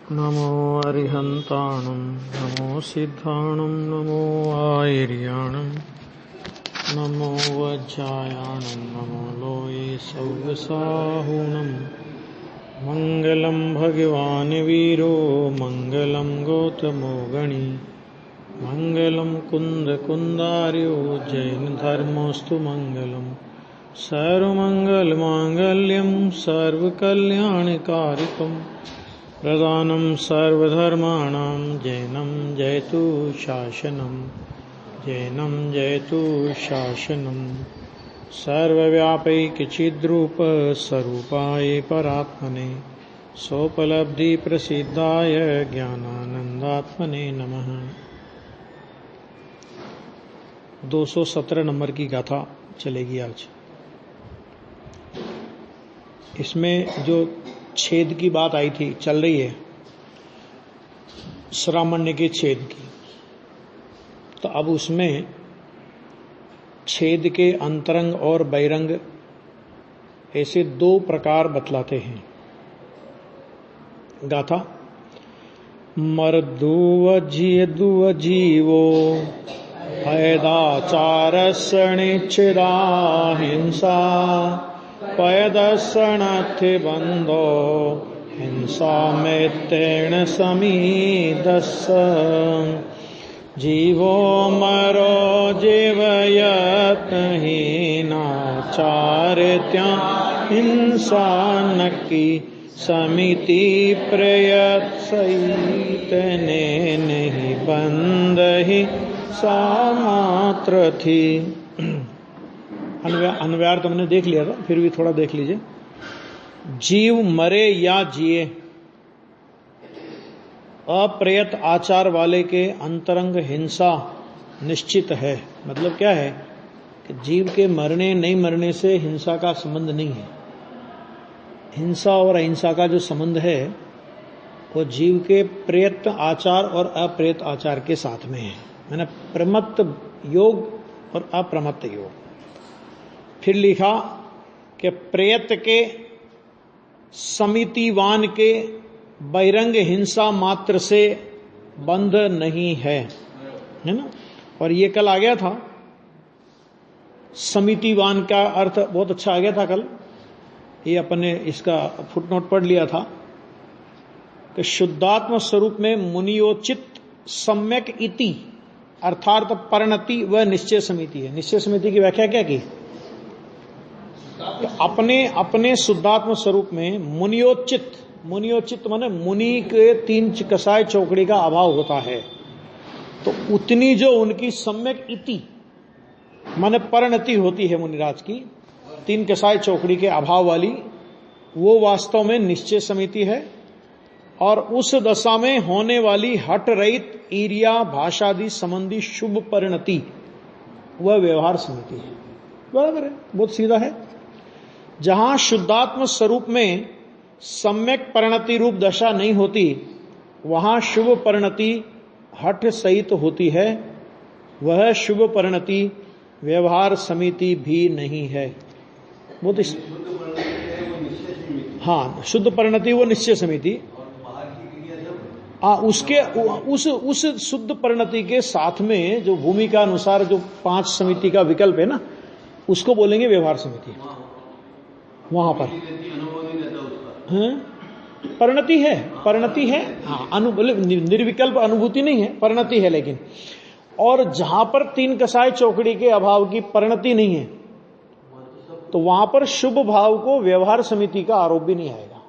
नमो अरिहन्ताणं नमो सिद्धाणं नमो आयर्याणं नमो वज्रायाणं नमो लोये सव्यसाहुणं मङ्गलं भगवान् वीरो मङ्गलं गौतमो गणी मङ्गलं कुन्दकुन्दार्यो जैनधर्मोऽस्तु मङ्गलं सर्वमङ्गलमाङ्गल्यं सर्वकल्याणकारिकम् प्रधानं सर्वधर्माणां जैनं जयतु शासनं जैनं जयतु शासनं सर्वव्यापैकचिद्रूप स्वरूपाय परात्मने सोपलब्धिप्रसिद्धाय ज्ञानानन्दात्मने नमः। 217 नंबर की गाथा चलेगी आज। इसमें जो छेद की बात आई थी, चल रही है श्रामण्य के छेद की, तो अब उसमें छेद के अंतरंग और बहिरंग ऐसे 2 प्रकार बतलाते हैं। गाथा मर्दुव जीवो भयदाचारसनिच्छिदा हिंसा पयदर्शनार्थि बंधो हिंसा मेत्तेन समीदस्स जीवो मरो जीवयत्हीनाचार्यत्या हिंसा नक्की समिति प्रयत सहितने नहीं बंद ही सामात्र थी। अन्वयार्थ तो हमने देख लिया था, फिर भी थोड़ा देख लीजिए। जीव मरे या जिए, अप्रयत आचार वाले के अंतरंग हिंसा निश्चित है। मतलब क्या है कि जीव के मरने नहीं मरने से हिंसा का संबंध नहीं है। हिंसा और अहिंसा का जो संबंध है वो जीव के प्रयत आचार और अप्रयत आचार के साथ में है, मैंने प्रमत्त योग और अप्रमत्त योग। फिर लिखा कि प्रयत के समितिवान के बहिरंग हिंसा मात्र से बंध नहीं है ना। और ये कल आ गया था, समितिवान का अर्थ बहुत अच्छा आ गया था कल। ये अपने इसका फुटनोट पढ़ लिया था कि शुद्धात्म स्वरूप में मुनियोचित सम्यक इति अर्थात परिणति व निश्चय समिति है। निश्चय समिति की व्याख्या क्या की? अपने शुद्धात्म स्वरूप में मुनियोचित माने मुनि के 3 कसाय चौकड़ी का अभाव होता है, तो उतनी जो उनकी सम्यक इति माने परिणति होती है मुनिराज की 3 कसाय चौकड़ी के अभाव वाली, वो वास्तव में निश्चय समिति है। और उस दशा में होने वाली हट रहित ईर्या भाषादि संबंधी शुभ परिणति वह व्यवहार समिति है। बराबर है, बहुत सीधा है। जहां शुद्धात्म स्वरूप में सम्यक परिणति रूप दशा नहीं होती, वहां शुभ परिणति हठ सहित होती है। वह शुभ परिणति व्यवहार समिति भी नहीं है। बहुत हाँ, शुद्ध परिणति वो निश्चय समिति। उसके उस शुद्ध परिणति के साथ में जो भूमिका अनुसार जो 5 समिति का विकल्प है ना, उसको बोलेंगे व्यवहार समिति। वहां पर परिणति है हाँ, निर्विकल्प अनुभूति नहीं है, परिणति है। लेकिन और जहां पर 3 कसाय चौकड़ी के अभाव की परिणति नहीं है, तो वहां पर शुभ भाव को व्यवहार समिति का आरोप भी नहीं आएगा।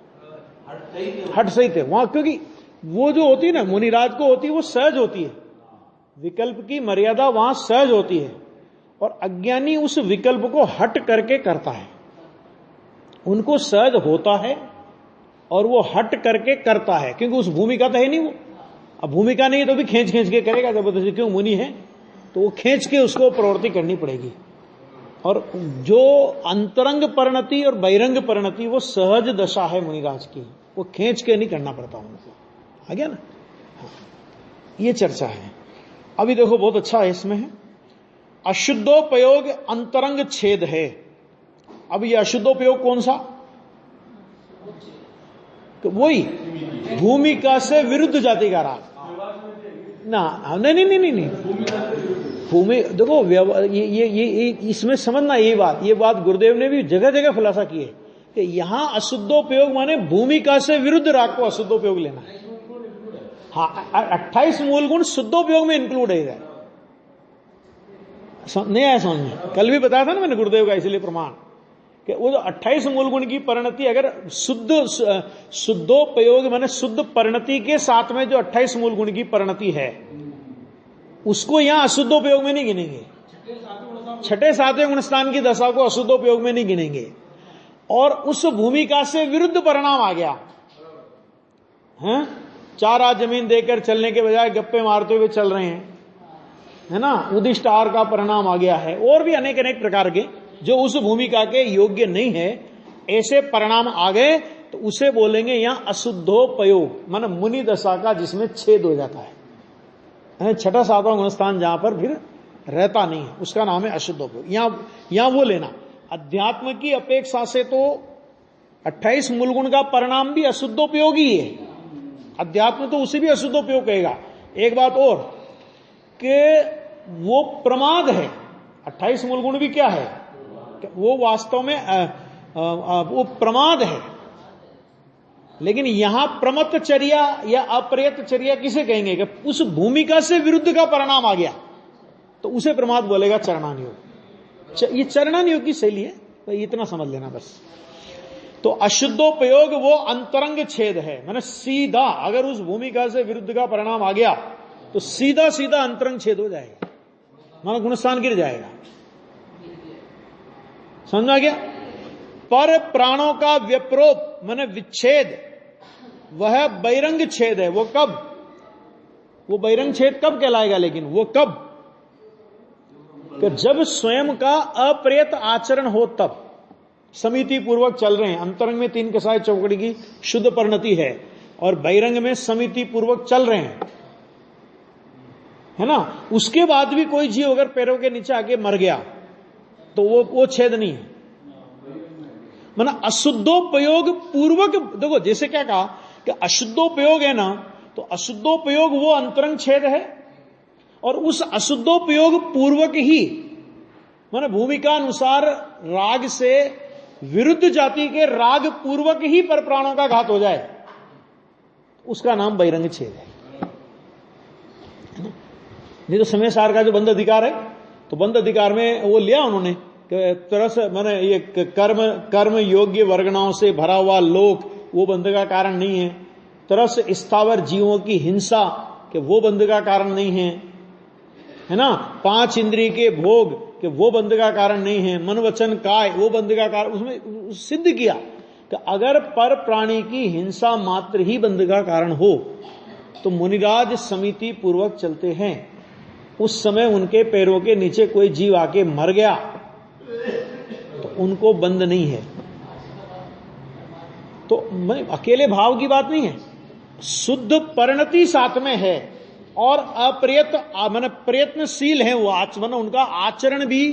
हट सहित है वहां, क्योंकि वो जो होती है ना मुनिराज को होती है, वो सहज होती है। विकल्प की मर्यादा वहां सहज होती है, और अज्ञानी उस विकल्प को हट करके करता है। उनको सहज होता है और वो हट करके करता है, क्योंकि उस भूमिका तो है नहीं वो। अब भूमिका नहीं है तो भी खींच के करेगा जबरदस्ती, क्यों? मुनि है तो वो खींच के उसको प्रवृत्ति करनी पड़ेगी। और जो अंतरंग परिणति और बहिरंग परिणति वो सहज दशा है मुनिराज की, वो खींच के नहीं करना पड़ता उनको। आ गया ना? ये चर्चा है। अभी देखो बहुत अच्छा है, इसमें है अशुद्धोपयोग अंतरंग छेद है। अब ये अशुद्धोपयोग कौन सा? तो वही भूमिका से विरुद्ध जाति का राग ना, नहीं भूमि देखो ये इसमें समझना ये बात गुरुदेव ने भी जगह जगह खुलासा की है कि यहां अशुद्धोपयोग माने भूमिका से विरुद्ध राग को अशुद्धोपयोग लेना है। हाँ, 28 मूल गुण शुद्धोपयोग में इंक्लूड है। नहीं आया समझ में? कल भी बताया था ना मैंने गुरुदेव का इसलिए प्रमाण कि वो जो 28 मूल गुण की परिणति अगर शुद्धोपयोग माने शुद्ध परिणति के साथ में जो 28 मूल गुण की परिणति है उसको यहां अशुद्धोपयोग में नहीं गिनेंगे। छठे सातवें गुण स्थान की दशा को अशुद्धोपयोग में नहीं गिनेंगे। और उस भूमिका से विरुद्ध परिणाम आ गया है, 4 हाथ जमीन देकर चलने के बजाय गप्पे मारते हुए चल रहे हैं, है ना, उदिष्ट आहार का परिणाम आ गया है, और भी अनेक अनेक प्रकार के जो उस भूमिका के योग्य नहीं है, ऐसे परिणाम आ गए तो उसे बोलेंगे यहां अशुद्धोपयोग, माने मुनि दशा का जिसमें छेद हो जाता है। छठा सातवां गुणस्थान जहां पर फिर रहता नहीं है उसका नाम है अशुद्धोपयोग। यहां वो लेना, अध्यात्म की अपेक्षा से तो 28 मूल गुण का परिणाम भी अशुद्धोपयोग ही है। अध्यात्म तो उसे भी अशुद्धोपयोग कहेगा। एक बात और कि वो प्रमाद है, 28 मूल गुण भी क्या है, वो वास्तव में वो प्रमाद है। लेकिन यहां प्रमत्तचर्या या अप्रयतचर्या किसे कहेंगे कि उस भूमिका से विरुद्ध का परिणाम आ गया तो उसे प्रमाद बोलेगा चरणानियोग। ये चरणानियोग की शैली है, तो इतना समझ लेना बस। तो अशुद्धोपयोग वो अंतरंग छेद है, माने सीधा अगर उस भूमिका से विरुद्ध का परिणाम आ गया तो सीधा सीधा अंतरंग छेद हो जाएगा, माना गुणस्थान गिर जाएगा। समझ आ गया? पर प्राणों का व्यप्रोप माने विच्छेद वह बहिरंग छेद है। वो कब, वो बहिरंग छेद कब कहलाएगा? लेकिन वो कब कि जब स्वयं का अप्रयत आचरण हो, तब समिति पूर्वक चल रहे हैं। अंतरंग में 3 कसाय चौकड़ी की शुद्ध परिणति है और बहिरंग में समिति पूर्वक चल रहे हैं, है ना। उसके बाद भी कोई जीव अगर पैरों के नीचे आके मर गया तो वो छेद नहीं है। माना अशुद्धोपयोग पूर्वक, देखो जैसे क्या कहा कि अशुद्धोपयोग है ना, तो अशुद्धोपयोग वो अंतरंग छेद है और उस अशुद्धोपयोग पूर्वक ही माने भूमिका अनुसार राग से विरुद्ध जाति के राग पूर्वक ही पर प्राणों का घात हो जाए, उसका नाम बहिरंग छेद है। नहीं तो समय सार का जो बंद अधिकार है, तो बंद अधिकार में वो लिया उन्होंने तरह से माने ये कर्म योग्य वर्गणाओं से भरा हुआ लोक वो बंध का कारण नहीं है। तरह से स्थावर जीवों की हिंसा कि वो बंध का कारण नहीं है ना। 5 इंद्रिय के भोग कि वो बंध का कारण नहीं है। मन वचन काय वो बंध का कारण, उसमें सिद्ध किया कि अगर पर प्राणी की हिंसा मात्र ही बंध का कारण हो तो मुनिराज समिति पूर्वक चलते हैं। उस समय उनके पैरों के नीचे कोई जीव आके मर गया तो उनको बंद नहीं है। तो अकेले भाव की बात नहीं है, शुद्ध परिणति साथ में है और माने प्रयत्नशील है वो माने उनका आचरण भी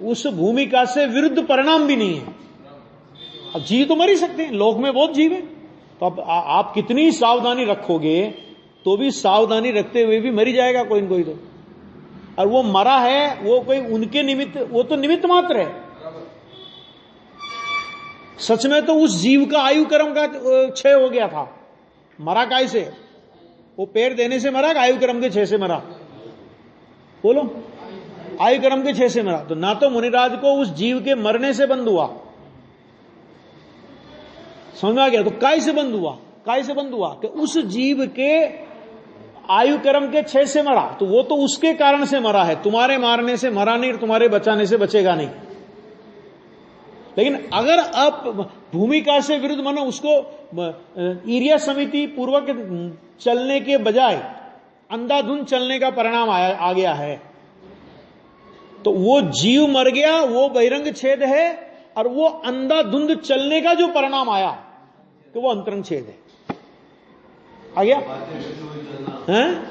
उस भूमिका से विरुद्ध परिणाम भी नहीं है। अब जीव तो मर ही सकते हैं, लोक में बहुत जीव है, तो अब आप कितनी सावधानी रखोगे तो भी सावधानी रखते हुए भी मर ही जाएगा कोई न कोई तो। और वो मरा है वो कोई उनके निमित्त, वो तो निमित्त मात्र है। सच में तो उस जीव का आयु कर्म का क्षय हो गया था। मरा काय से? वो पैर देने से मरा, आयु कर्म के क्षय से मरा? बोलो, आयु कर्म के क्षय से मरा। तो ना तो मुनिराज को उस जीव के मरने से बंद हुआ, समझ में आ गया? तो काय से बंद हुआ? काय से बंद हुआ कि उस जीव के आयु कर्म के क्षय से मरा, तो वो तो उसके कारण से मरा है, तुम्हारे मारने से मरा नहीं और तुम्हारे बचाने से बचेगा नहीं। लेकिन अगर आप भूमिका से विरुद्ध मानो उसको ईर्या समिति पूर्वक चलने के बजाय अंधाधुंध चलने का परिणाम आ गया है तो वो जीव मर गया, वो बहिरंग छेद है। और वो अंधाधुंध चलने का जो परिणाम आया तो वो अंतरंग छेद है। आ गया?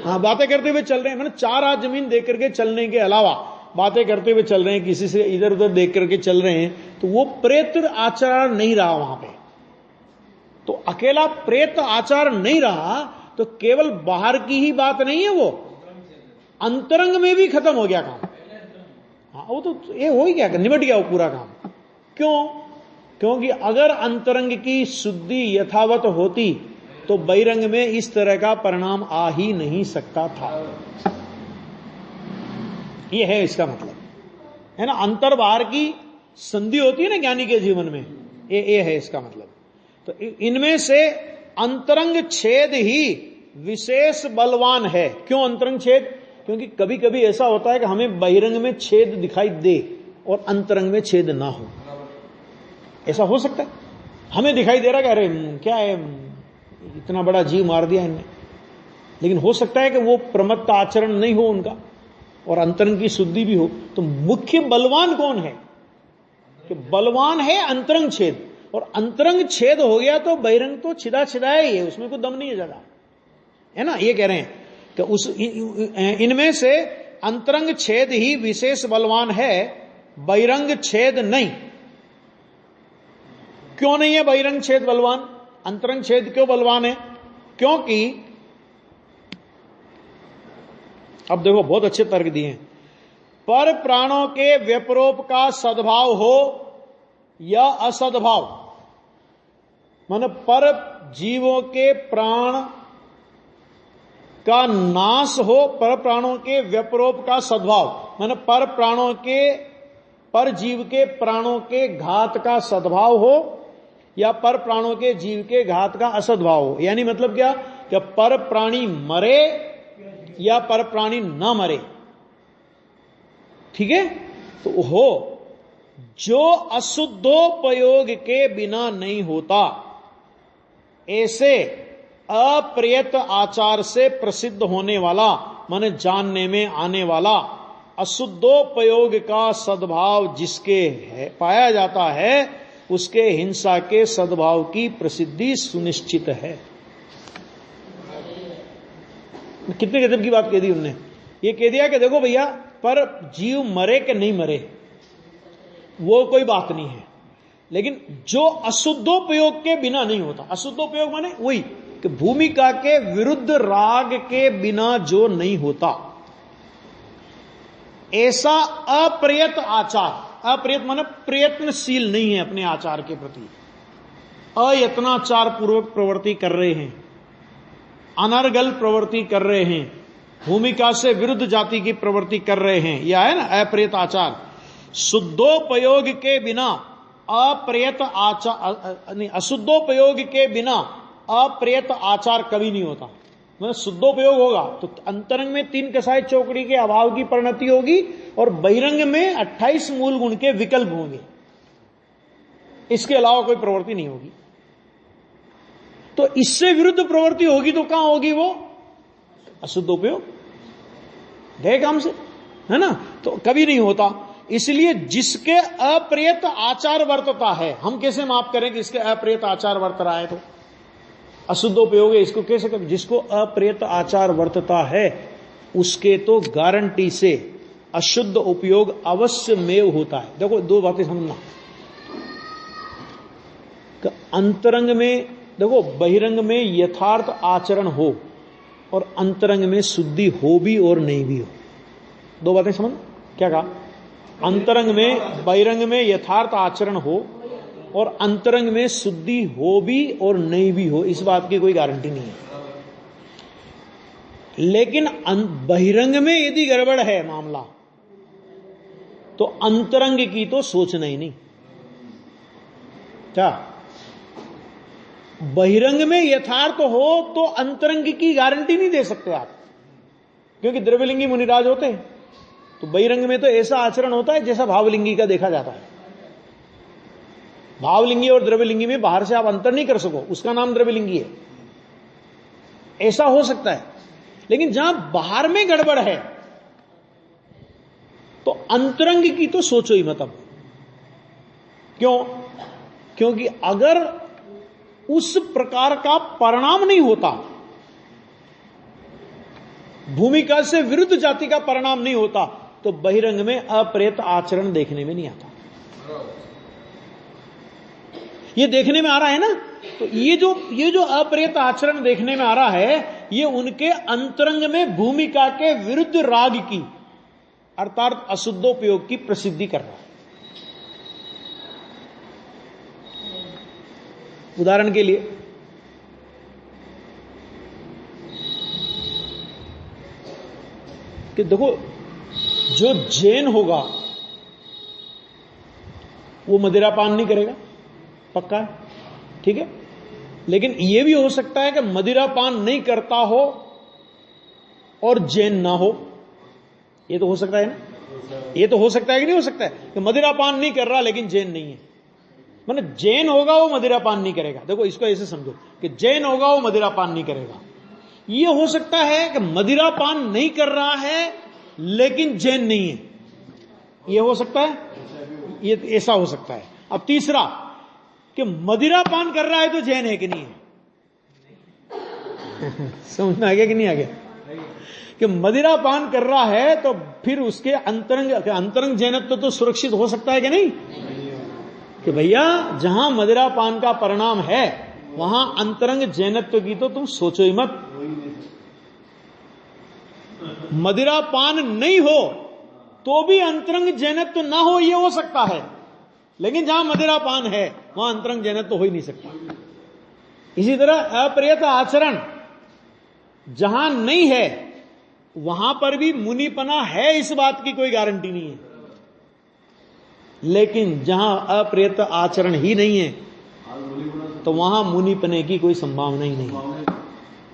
हाँ, बातें करते हुए चल रहे हैं, मैंने 4 हाथ जमीन देख करके चलने के अलावा बातें करते हुए चल रहे हैं, किसी से इधर उधर देख करके चल रहे हैं, तो वो प्रेत आचरण नहीं रहा वहां पे। तो अकेला प्रेत आचार नहीं रहा तो केवल बाहर की ही बात नहीं है, वो अंतरंग में भी खत्म हो गया काम। हाँ, वो तो ये हो ही गया, निबट गया वो पूरा काम। क्यों? क्योंकि अगर अंतरंग की शुद्धि यथावत होती तो बहिरंग में इस तरह का परिणाम आ ही नहीं सकता था। ये है इसका मतलब, है ना। अंतर बाहर की संधि होती है ना ज्ञानी के जीवन में, ये है इसका मतलब। तो इनमें से अंतरंग छेद ही विशेष बलवान है। क्यों अंतरंग छेद? क्योंकि कभी कभी ऐसा होता है कि हमें बहिरंग में छेद दिखाई दे और अंतरंग में छेद ना हो। ऐसा हो सकता है, हमें दिखाई दे रहा है कि अरे क्या है, इतना बड़ा जीव मार दिया इनने, लेकिन हो सकता है कि वो प्रमत्त आचरण नहीं हो उनका और अंतरंग की शुद्धि भी हो। तो मुख्य बलवान कौन है? कि बलवान है अंतरंग छेद, और अंतरंग छेद हो गया तो बहिरंग तो छिदा छिदाया ही है, उसमें कोई दम नहीं है ज्यादा, है ना। ये कह रहे हैं कि इनमें से अंतरंग छेद ही विशेष बलवान है, बहिरंग छेद नहीं। क्यों नहीं है बहिरंग छेद बलवान? अंतरंग छेद क्यों बलवान है? क्योंकि अब देखो बहुत अच्छे तर्क दिए हैं। पर प्राणों के व्यपरोप का सद्भाव हो या असद्भाव, माने पर जीवों के प्राण का नाश हो, पर प्राणों के व्यपरोप का सद्भाव, माने पर प्राणों के, पर जीव के प्राणों के घात का सद्भाव हो या पर प्राणों के जीव के घात का असद्भाव हो। यानी मतलब क्या कि पर प्राणी मरे या पर प्राणी ना मरे, ठीक है। तो हो जो अशुद्धोपयोग के बिना नहीं होता, ऐसे अप्रयत आचार से प्रसिद्ध होने वाला, माने जानने में आने वाला अशुद्धोपयोग का सद्भाव जिसके है पाया जाता है, उसके हिंसा के सद्भाव की प्रसिद्धि सुनिश्चित है। कितने गजब की बात कह दी उन्होंने। ये कह दिया कि देखो भैया, पर जीव मरे कि नहीं मरे वो कोई बात नहीं है, लेकिन जो अशुद्धोपयोग के बिना नहीं होता, अशुद्धोपयोग माने वही कि भूमिका के विरुद्ध राग के बिना जो नहीं होता, ऐसा अप्रयत आचार, अप्रयत माने प्रयत्नशील नहीं है अपने आचार के प्रति, अयत्नाचार पूर्वक प्रवृत्ति कर रहे हैं, अनर्गल प्रवृत्ति कर रहे हैं, भूमिका से विरुद्ध जाति की प्रवृत्ति कर रहे हैं, यह है ना अप्रयत आचार। शुद्धोपयोग के बिना अप्रयत आचार, अशुद्धोपयोग के बिना अप्रयत आचार कभी नहीं होता। मतलब शुद्धोपयोग होगा तो अंतरंग में 3 कसाय चौकड़ी के अभाव की परिणति होगी और बहिरंग में 28 मूल गुण के विकल्प होंगे, इसके अलावा कोई प्रवृत्ति नहीं होगी। तो इससे विरुद्ध प्रवृत्ति होगी तो कहां होगी? वो अशुद्धोपयोग गए काम से, है ना। तो कभी नहीं होता। इसलिए जिसके अप्रयत आचार वर्तता है, हम कैसे माप करें कि इसके अप्रयत आचार वर्त रहा है? तो अशुद्धोपयोग है, इसको कैसे करें? जिसको अप्रयत आचार वर्तता है उसके तो गारंटी से अशुद्ध उपयोग अवश्य मेव होता है। देखो 2 बातें समझना। अंतरंग में देखो, बहिरंग में यथार्थ आचरण हो और अंतरंग में शुद्धि हो भी और नहीं भी हो। 2 बातें समझ। क्या कहा? अंतरंग में, बहिरंग में यथार्थ आचरण हो और अंतरंग में शुद्धि हो भी और नहीं भी हो, इस बात की कोई गारंटी नहीं है। लेकिन बहिरंग में यदि गड़बड़ है मामला तो अंतरंग की तो सोचना ही नहीं। क्या बहिरंग में यथार्थ हो तो अंतरंग की गारंटी नहीं दे सकते आप, क्योंकि द्रव्यलिंगी मुनिराज होते हैं तो बहिरंग में तो ऐसा आचरण होता है जैसा भावलिंगी का देखा जाता है। भावलिंगी और द्रव्यलिंगी में बाहर से आप अंतर नहीं कर सको, उसका नाम द्रव्यलिंगी है, ऐसा हो सकता है। लेकिन जहां बाहर में गड़बड़ है तो अंतरंग की तो सोचो ही मत अब। क्यों? क्योंकि अगर उस प्रकार का परिणाम नहीं होता, भूमिका से विरुद्ध जाति का परिणाम नहीं होता, तो बहिरंग में अप्रेत आचरण देखने में नहीं आता। ये देखने में आ रहा है ना। तो ये जो अप्रेत आचरण देखने में आ रहा है, ये उनके अंतरंग में भूमिका के विरुद्ध राग की अर्थात अशुद्धोपयोग की प्रसिद्धि कर रहा है। उदाहरण के लिए कि देखो, जो जैन होगा वो मदिरापान नहीं करेगा, पक्का है, ठीक है। लेकिन यह भी हो सकता है कि मदिरापान नहीं करता हो और जैन ना हो। ये तो हो सकता है ना, ये तो हो सकता है कि नहीं हो सकता है कि मदिरापान नहीं कर रहा लेकिन जैन नहीं है। मतलब जैन होगा वो मदिरापान नहीं करेगा। देखो इसको ऐसे समझो कि जैन होगा वो मदिरापान नहीं करेगा। ये हो सकता है कि मदिरापान नहीं कर रहा है लेकिन जैन नहीं है, ये हो सकता है, ये ऐसा हो सकता है। अब तीसरा कि मदिरापान कर रहा है तो जैन है कि नहीं है। समझ में आ गया कि नहीं आ गया? कि मदिरापान कर रहा है तो फिर उसके अंतरंग जैनत्व तो सुरक्षित हो सकता है कि नहीं? कि भैया जहां मदिरापान का परिणाम है वहां अंतरंग जैनत्व की तो तुम सोचो ही मत। मदिरापान नहीं हो तो भी अंतरंग जैनत्व ना हो, यह हो सकता है। लेकिन जहां मदिरापान है वहां अंतरंग जैनत्व हो ही नहीं सकता। इसी तरह अप्रियत आचरण जहां नहीं है वहां पर भी मुनिपना है, इस बात की कोई गारंटी नहीं है। लेकिन जहां अप्रियत आचरण ही नहीं है तो वहां मुनिपने की कोई संभावना ही नहीं है।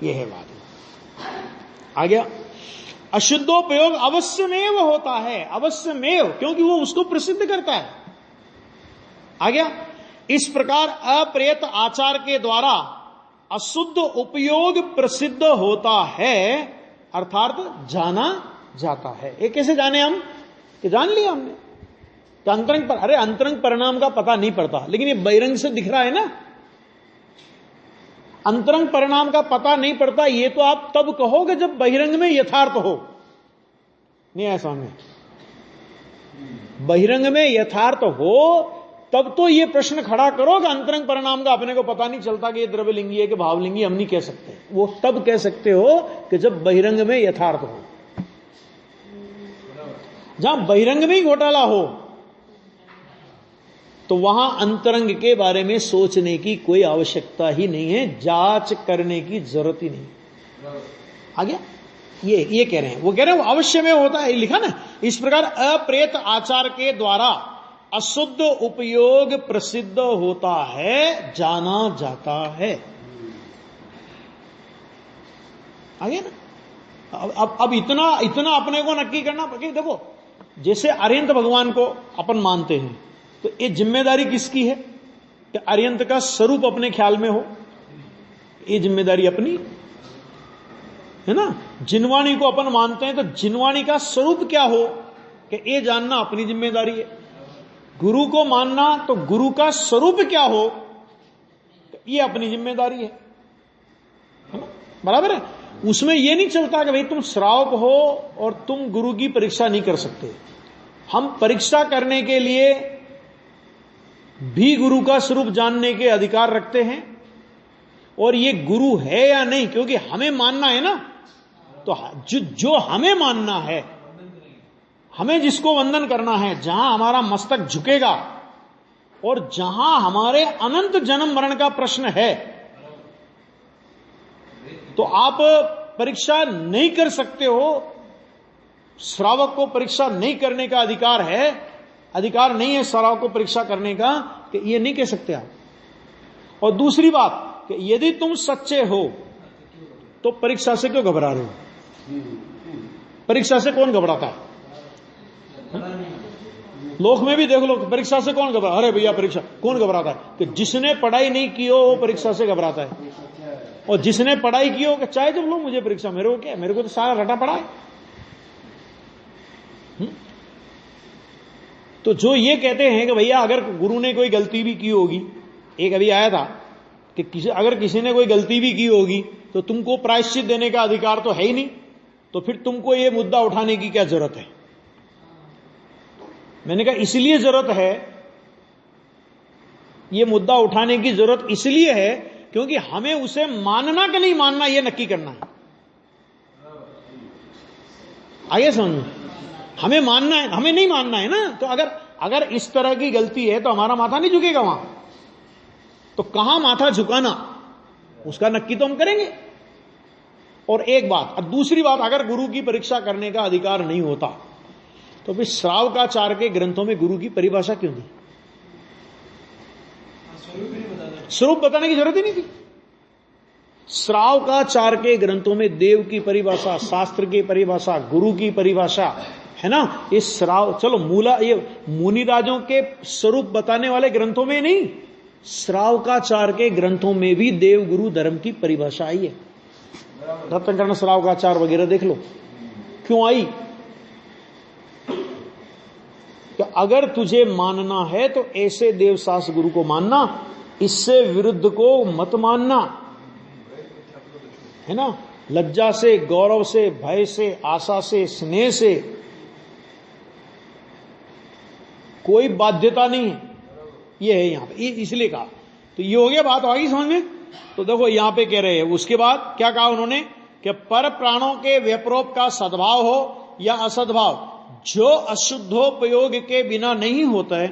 यह है बात। आ गया? अशुद्धोपयोग अवश्यमेव होता है, अवश्यमेव, क्योंकि वो उसको प्रसिद्ध करता है। आ गया? इस प्रकार अप्रेत आचार के द्वारा अशुद्ध उपयोग प्रसिद्ध होता है, अर्थात जाना जाता है। ये कैसे जाने हम? कि जान लिया हमने तो अंतरंग पर, अरे अंतरंग परिणाम का पता नहीं पड़ता, लेकिन ये बहिरंग से दिख रहा है ना। अंतरंग परिणाम का पता नहीं पड़ता, ये तो आप तब कहोगे जब बहिरंग में यथार्थ हो। नहीं ऐसा में बहिरंग में यथार्थ हो तब तो ये प्रश्न खड़ा करो कि अंतरंग परिणाम का अपने को पता नहीं चलता कि ये द्रव्यलिंगी है कि भावलिंगी, हम नहीं कह सकते। वो तब कह सकते हो कि जब बहिरंग में यथार्थ हो। जहां बहिरंग में ही घोटाला हो तो वहां अंतरंग के बारे में सोचने की कोई आवश्यकता ही नहीं है, जांच करने की जरूरत ही नहीं। आ गया? ये कह रहे हैं, वो कह रहे हैं वो अवश्य में होता है, लिखा ना। इस प्रकार अप्रेत आचार के द्वारा अशुद्ध उपयोग प्रसिद्ध होता है, जाना जाता है। आ गया ना? अब इतना अपने को नक्की करना। देखो जैसे अरिहंत भगवान को अपन मानते हैं तो ये जिम्मेदारी किसकी है कि अरिहंत का स्वरूप अपने ख्याल में हो। ये जिम्मेदारी अपनी है ना। जिनवाणी को अपन मानते हैं तो जिनवाणी का स्वरूप क्या हो कि ये जानना अपनी जिम्मेदारी है। गुरु को मानना तो गुरु का स्वरूप क्या हो ये अपनी जिम्मेदारी है ना? बराबर है। उसमें यह नहीं चलता कि भाई तुम श्रावक हो और तुम गुरु की परीक्षा नहीं कर सकते। हम परीक्षा करने के लिए भी गुरु का स्वरूप जानने के अधिकार रखते हैं, और ये गुरु है या नहीं, क्योंकि हमें मानना है ना। तो जो हमें मानना है, हमें जिसको वंदन करना है, जहां हमारा मस्तक झुकेगा और जहां हमारे अनंत जन्म मरण का प्रश्न है, तो आप परीक्षा नहीं कर सकते हो। श्रावक को परीक्षा नहीं करने का अधिकार नहीं है श्रावक को परीक्षा करने का, कि ये नहीं कह सकते आप। और दूसरी बात कि यदि तुम सच्चे हो तो परीक्षा से क्यों घबरा रहे हो? परीक्षा से कौन घबराता है? लोक में भी देख लो, परीक्षा से कौन घबरा? अरे भैया परीक्षा कौन घबराता है? कि जिसने पढ़ाई नहीं की हो वो परीक्षा से घबराता है, और जिसने पढ़ाई की हो कि चाहे जब लो मुझे परीक्षा, मेरे को क्या, मेरे को तो सारा रटा पड़ा है। तो जो ये कहते हैं कि भैया अगर गुरु ने कोई गलती भी की होगी, एक अभी आया था कि अगर किसी ने कोई गलती भी की होगी तो तुमको प्रायश्चित देने का अधिकार तो है ही नहीं, तो फिर तुमको ये मुद्दा उठाने की क्या जरूरत है? मैंने कहा इसलिए जरूरत है ये मुद्दा उठाने की जरूरत इसलिए है क्योंकि हमें उसे मानना कि नहीं मानना यह नक्की करना है। आइए समझ में, हमें मानना है, हमें नहीं मानना है ना। तो अगर इस तरह की गलती है तो हमारा माथा नहीं झुकेगा वहां, तो कहां माथा झुकाना उसका नक्की तो हम करेंगे। और एक बात, और दूसरी बात, अगर गुरु की परीक्षा करने का अधिकार नहीं होता तो फिर श्रावकाचार्य के ग्रंथों में गुरु की परिभाषा क्यों दी? स्वरूप बताने की जरूरत ही नहीं थी। श्रावकाचार्य के ग्रंथों में देव की परिभाषा, शास्त्र की परिभाषा, गुरु की परिभाषा है ना। इस श्राव, चलो मूला, ये मुनिराजों के स्वरूप बताने वाले ग्रंथों में नहीं, श्रावकाचार्य के ग्रंथों में भी देव गुरु धर्म की परिभाषा आई है। रत्नकर्ण श्रावकाचार्य वगैरह देख लो, क्यों आई? कि अगर तुझे मानना है तो ऐसे देवशास्त्र गुरु को मानना, इससे विरुद्ध को मत मानना, है ना। लज्जा से, गौरव से, भय से, आशा से, स्नेह से कोई बाध्यता नहीं है। ये है यहां पे, इसलिए कहा। तो ये हो गया, बात आ गई समझ में। तो देखो यहां पे कह रहे हैं, उसके बाद क्या कहा उन्होंने कि पर प्राणों के व्यपरोप का सद्भाव हो या असद्भाव, जो अशुद्धोपयोग के बिना नहीं होता है,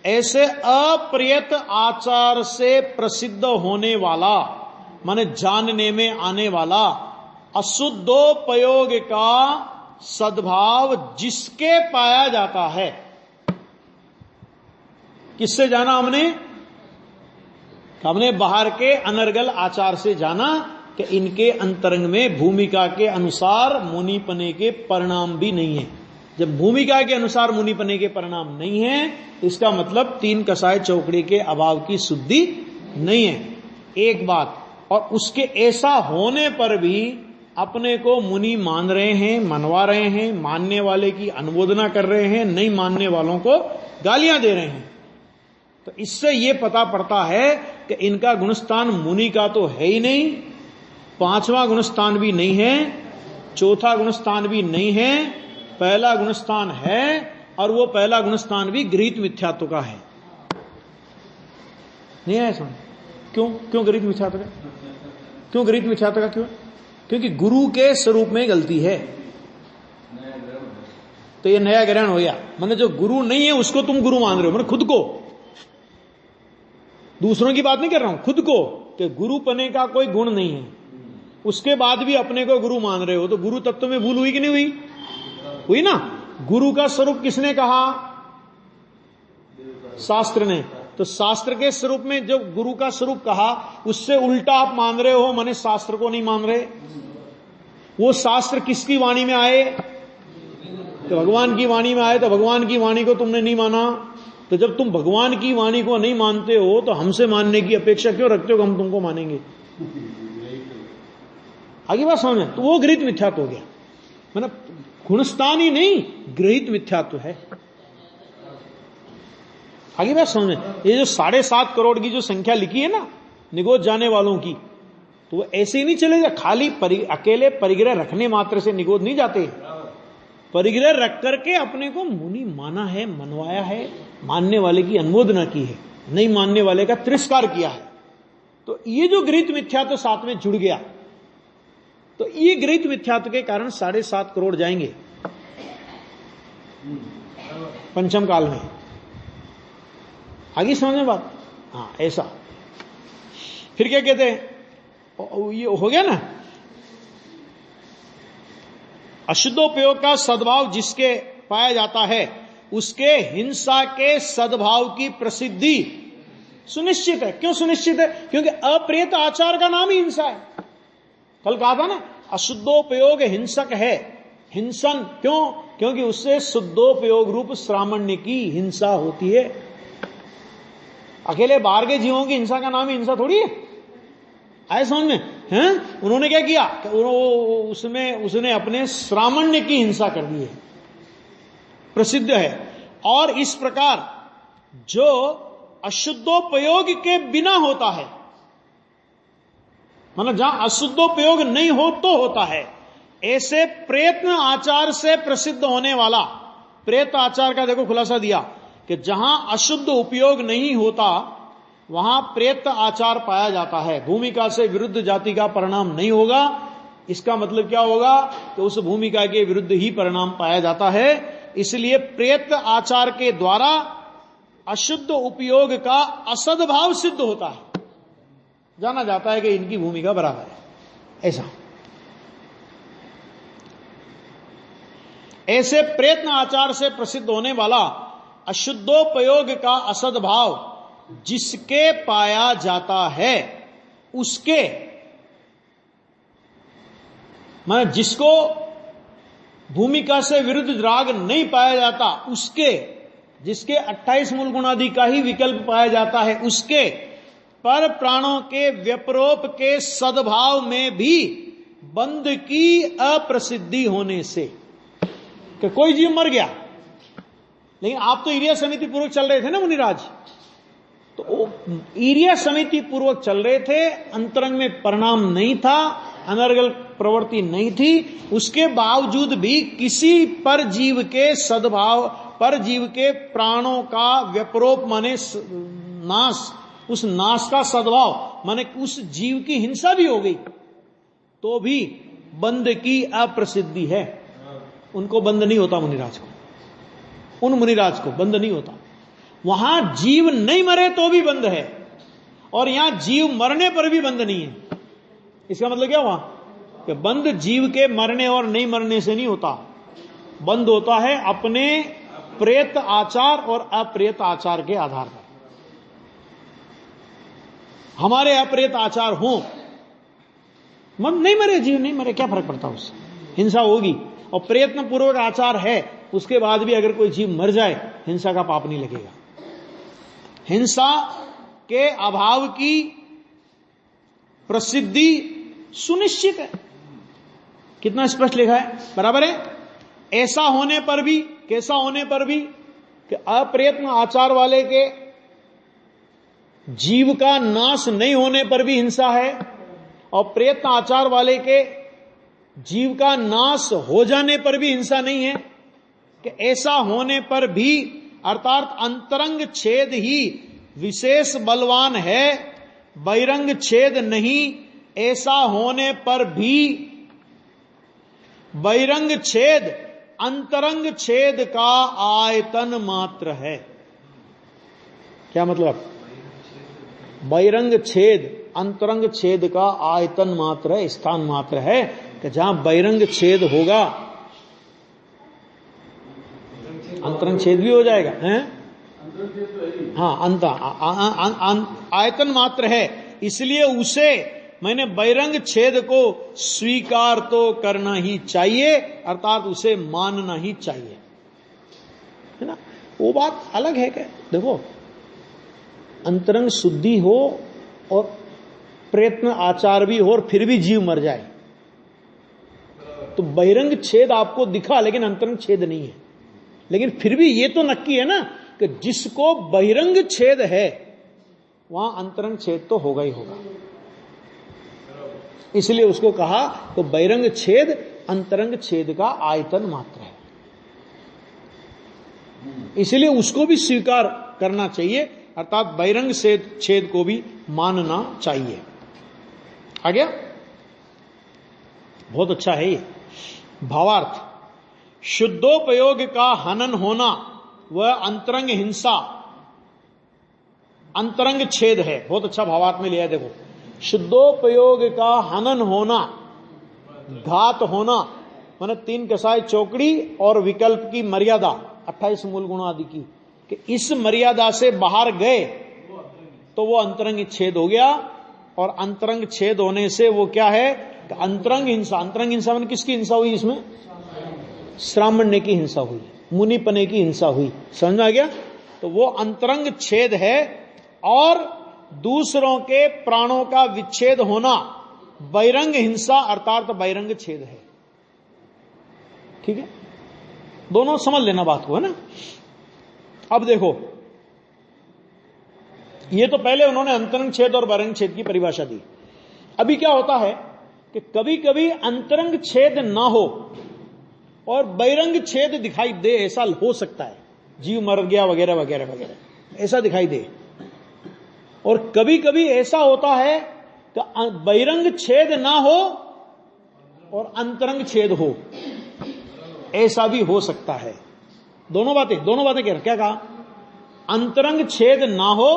ऐसे अप्रयत आचार से प्रसिद्ध होने वाला, माने जानने में आने वाला अशुद्धोपयोग का सद्भाव जिसके पाया जाता है। किससे जाना हमने बाहर के अनर्गल आचार से जाना कि इनके अंतरंग में भूमिका के अनुसार मुनिपने के परिणाम भी नहीं है। जब भूमिका के अनुसार मुनिपने के परिणाम नहीं है, इसका मतलब तीन कसाय चौकड़ी के अभाव की शुद्धि नहीं है, एक बात। और उसके ऐसा होने पर भी अपने को मुनि मान रहे हैं, मनवा रहे हैं, मानने वाले की अनुमोदना कर रहे हैं, नहीं मानने वालों को गालियां दे रहे हैं। तो इससे यह पता पड़ता है कि इनका गुणस्थान मुनि का तो है ही नहीं, पांचवा गुणस्थान भी नहीं है, चौथा गुणस्थान भी नहीं है, पहला गुणस्थान है, और वो पहला गुणस्थान भी गृहीत मिथ्यात्व का है। नहीं है समझ? क्यों गृहीत मिथ्यात्व का? क्यों गृहीत मिथ्यात्व का? क्यों? क्योंकि गुरु के स्वरूप में गलती है, तो ये नया ग्रहण हो गया। मैंने जो गुरु नहीं है उसको तुम गुरु मान रहे हो, मैंने खुद को, दूसरों की बात नहीं कर रहा हूं, खुद को, कि गुरु पने का कोई गुण नहीं है, उसके बाद भी अपने को गुरु मान रहे हो, तो गुरु तत्व में भूल हुई कि नहीं हुई? हुई ना। गुरु का स्वरूप किसने कहा? शास्त्र ने। तो शास्त्र के स्वरूप में जो गुरु का स्वरूप कहा, उससे उल्टा आप मान रहे हो, माने शास्त्र को नहीं मान रहे। वो शास्त्र किसकी वाणी में आए? तो भगवान की वाणी में आए, तो भगवान की वाणी को तुमने नहीं माना। तो जब तुम भगवान की वाणी को नहीं मानते हो तो हमसे मानने की अपेक्षा क्यों रखते हो कि हम तुमको मानेंगे? आगे बात समझ में? तो वो गृहीत मिथ्यात्व हो गया, मतलब गुणस्थान ही नहीं, गृहीत मिथ्यात्व है। आगे बात समझ में? ये जो 7.5 करोड़ की जो संख्या लिखी है ना निगोद जाने वालों की, तो वो ऐसे ही नहीं चलेगा। खाली अकेले परिग्रह रखने मात्र से निगोद नहीं जाते, परिग्रह रख करके अपने को मुनि माना है, मनवाया है, मानने वाले की अनुमोदना की है, नहीं मानने वाले का तिरस्कार किया है। तो ये जो गृहीत मिथ्यात्व साथ में जुड़ गया, तो ये गृहीत मिथ्यात्व के कारण 7.5 करोड़ जाएंगे पंचम काल में। आगे समझ में बात? हाँ, ऐसा। फिर क्या कहते हैं, ये हो गया ना, अशुद्धोपयोग का सद्भाव जिसके पाया जाता है उसके हिंसा के सद्भाव की प्रसिद्धि सुनिश्चित है। क्यों सुनिश्चित है? क्योंकि अप्रियत आचार का नाम ही हिंसा है। कल कहा था ना, अशुद्धोपयोग हिंसक है, हिंसन। क्यों? क्योंकि उससे शुद्धोपयोग रूप श्रामण्य की हिंसा होती है। अकेले बाहर के जीवों की हिंसा का नाम ही हिंसा थोड़ी है। आए समझ में? हैं? उन्होंने क्या किया? उसने अपने श्रामण्य की हिंसा कर दी है, प्रसिद्ध है। और इस प्रकार जो अशुद्धोपयोग के बिना होता है, मतलब जहां अशुद्धोपयोग नहीं हो तो होता है, ऐसे प्रयत्न आचार से प्रसिद्ध होने वाला, प्रयत्न आचार का देखो खुलासा दिया कि जहां अशुद्ध उपयोग नहीं होता वहां प्रेत आचार पाया जाता है। भूमिका से विरुद्ध जाति का परिणाम नहीं होगा। इसका मतलब क्या होगा कि उस भूमिका के विरुद्ध ही परिणाम पाया जाता है। इसलिए प्रेत आचार के द्वारा अशुद्ध उपयोग का असद्भाव सिद्ध होता है। जाना जाता है कि इनकी भूमिका बराबर है। ऐसे प्रयत्न आचार से प्रसिद्ध होने वाला अशुद्धोपयोग का असद्भाव जिसके पाया जाता है उसके, माने जिसको भूमिका से विरुद्ध राग नहीं पाया जाता उसके, जिसके 28 मूल गुणादि का ही विकल्प पाया जाता है उसके पर प्राणों के व्यपरोप के सद्भाव में भी बंध की अप्रसिद्धि होने से, कि कोई जीव मर गया लेकिन आप तो ईरिया समिति पूर्वक चल रहे थे ना मुनिराज, तो ईरिया समिति पूर्वक चल रहे थे, अंतरंग में परिणाम नहीं था, अनर्गल प्रवृत्ति नहीं थी, उसके बावजूद भी किसी पर जीव के सद्भाव, पर जीव के प्राणों का व्यपरोप माने नाश, उस नाश का सद्भाव माने उस जीव की हिंसा भी हो गई तो भी बंध की अप्रसिद्धि है। उनको बंध नहीं होता मुनिराज को, उन मुनिराज को बंध नहीं होता। वहां जीव नहीं मरे तो भी बंध है और यहां जीव मरने पर भी बंध नहीं है। इसका मतलब क्या हुआ कि बंध जीव के मरने और नहीं मरने से नहीं होता, बंध होता है अपने प्रेत आचार और अप्रेत आचार के आधार पर। हमारे अप्रेत आचार हो, मन नहीं मरे, जीव नहीं मरे, क्या फर्क पड़ता उससे, हिंसा होगी। और प्रयत्न पूर्वक आचार है उसके बाद भी अगर कोई जीव मर जाए हिंसा का पाप नहीं लगेगा। हिंसा के अभाव की प्रसिद्धि सुनिश्चित है। कितना स्पष्ट लिखा है, बराबर है। ऐसा होने पर भी, कैसा होने पर भी कि अप्रयत्न आचार वाले के जीव का नाश नहीं होने पर भी हिंसा है और प्रयत्न आचार वाले के जीव का नाश हो जाने पर भी हिंसा नहीं है। कि ऐसा होने पर भी अर्थात अंतरंग छेद ही विशेष बलवान है, बहिरंग छेद नहीं। ऐसा होने पर भी बहिरंग छेद अंतरंग छेद का आयतन मात्र है। क्या मतलब? बहिरंग छेद अंतरंग छेद का आयतन मात्र है, स्थान मात्र है। कि जहां बहिरंग छेद होगा अंतरंग छेद भी हो जाएगा, हैं? हाँ, आयतन मात्र है, इसलिए उसे मैंने बहिरंग छेद को स्वीकार तो करना ही चाहिए, अर्थात उसे मानना ही चाहिए, है ना। वो बात अलग है। क्या देखो, अंतरंग शुद्धि हो और प्रयत्न आचार भी हो और फिर भी जीव मर जाए तो बहिरंग छेद आपको दिखा लेकिन अंतरंग छेद नहीं है। लेकिन फिर भी ये तो नक्की है ना कि जिसको बहिरंग छेद है वहां अंतरंग छेद तो होगा ही होगा। इसलिए उसको कहा तो बहिरंग छेद अंतरंग छेद का आयतन मात्र है, इसलिए उसको भी स्वीकार करना चाहिए, अर्थात बहिरंग छेद को भी मानना चाहिए। आ गया? बहुत अच्छा है ये। भावार्थ, शुद्धोपयोग का हनन होना वह अंतरंग हिंसा, अंतरंग छेद है। बहुत अच्छा भावार्थ में लिया। देखो, शुद्धोपयोग का हनन होना, घात होना, माने 3 कसाय चौकड़ी और विकल्प की मर्यादा 28 मूल गुण आदि की, कि इस मर्यादा से बाहर गए तो वो अंतरंग छेद हो गया। और अंतरंग छेद होने से वो क्या है? अंतरंग हिंसा। अंतरंग हिंसा में किसकी हिंसा हुई? इसमें श्रामण्य की हिंसा हुई, मुनिपने की हिंसा हुई। समझ में आ गया? तो वो अंतरंग छेद है। और दूसरों के प्राणों का विच्छेद होना बहिरंग हिंसा अर्थात बहिरंग छेद है। ठीक है, दोनों समझ लेना बात को, है ना। अब देखो, ये तो पहले उन्होंने अंतरंग छेद और बहिरंग छेद की परिभाषा दी। अभी क्या होता है कि कभी कभी अंतरंग छेद ना हो और बहिरंग छेद दिखाई दे, ऐसा हो सकता है, जीव मर गया वगैरह वगैरह वगैरह, ऐसा दिखाई दे। और कभी कभी ऐसा होता है कि बहिरंग छेद ना हो और अंतरंग छेद हो, ऐसा भी हो सकता है। दोनों बातें क्या कहा? अंतरंग छेद ना हो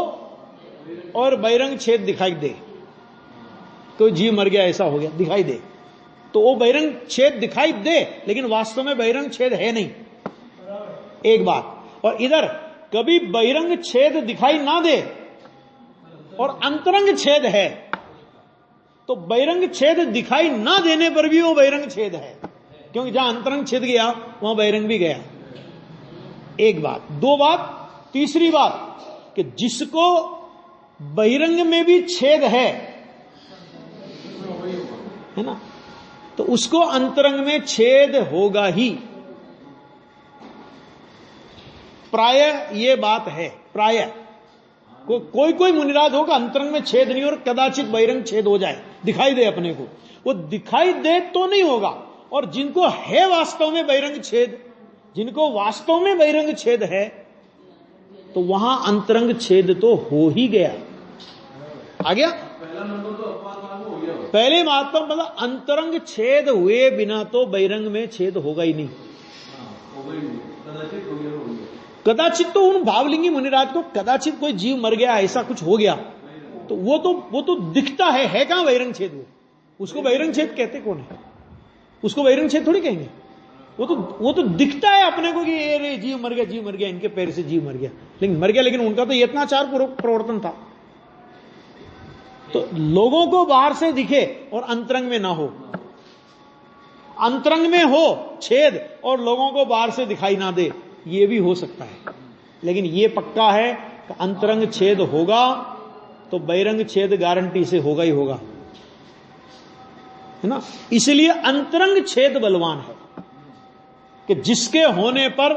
और बहिरंग छेद दिखाई दे, कोई जीव मर गया ऐसा हो गया दिखाई दे, तो वो बहिरंग छेद दिखाई दे लेकिन वास्तव में बहिरंग छेद है नहीं, एक बात। और इधर कभी बहिरंग छेद दिखाई ना दे और अंतरंग छेद है, तो बहिरंग छेद दिखाई ना देने पर भी वो बहिरंग छेद है, क्योंकि जहां अंतरंग छेद गया वहां बहिरंग भी गया। एक बात। दो बात। तीसरी बात कि जिसको बहिरंग में भी छेद है ना, तो उसको अंतरंग में छेद होगा ही। प्राय ये बात है, प्राय कोई मुनिराज होगा अंतरंग में छेद नहीं और कदाचित बहिरंग छेद हो जाए, दिखाई दे अपने को, वो दिखाई दे तो नहीं होगा। और जिनको है वास्तव में बहिरंग छेद, जिनको वास्तव में बहिरंग छेद है, तो वहां अंतरंग छेद तो हो ही गया। आ गया पहले महात्मा, मतलब अंतरंग छेद हुए बिना तो बहिरंग में छेद होगा ही नहीं। कदाचित तो उन भावलिंगी मुनिराज को कदाचित कोई जीव मर गया, ऐसा कुछ हो गया, तो वो तो दिखता है कहां बहिरंग छेद? वो उसको बहिरंग छेद कहते कौन है? उसको बहिरंग छेद थोड़ी कहेंगे। वो तो दिखता है अपने को कि ये जीव मर गया, इनके पैर से जीव मर गया, लेकिन उनका तो यत्नाचार प्रवर्तन था। तो लोगों को बाहर से दिखे और अंतरंग में ना हो, अंतरंग में हो छेद और लोगों को बाहर से दिखाई ना दे, ये भी हो सकता है। लेकिन ये पक्का है कि अंतरंग छेद होगा तो बहिरंग छेद गारंटी से होगा ही होगा, है ना। इसलिए अंतरंग छेद बलवान है कि जिसके होने पर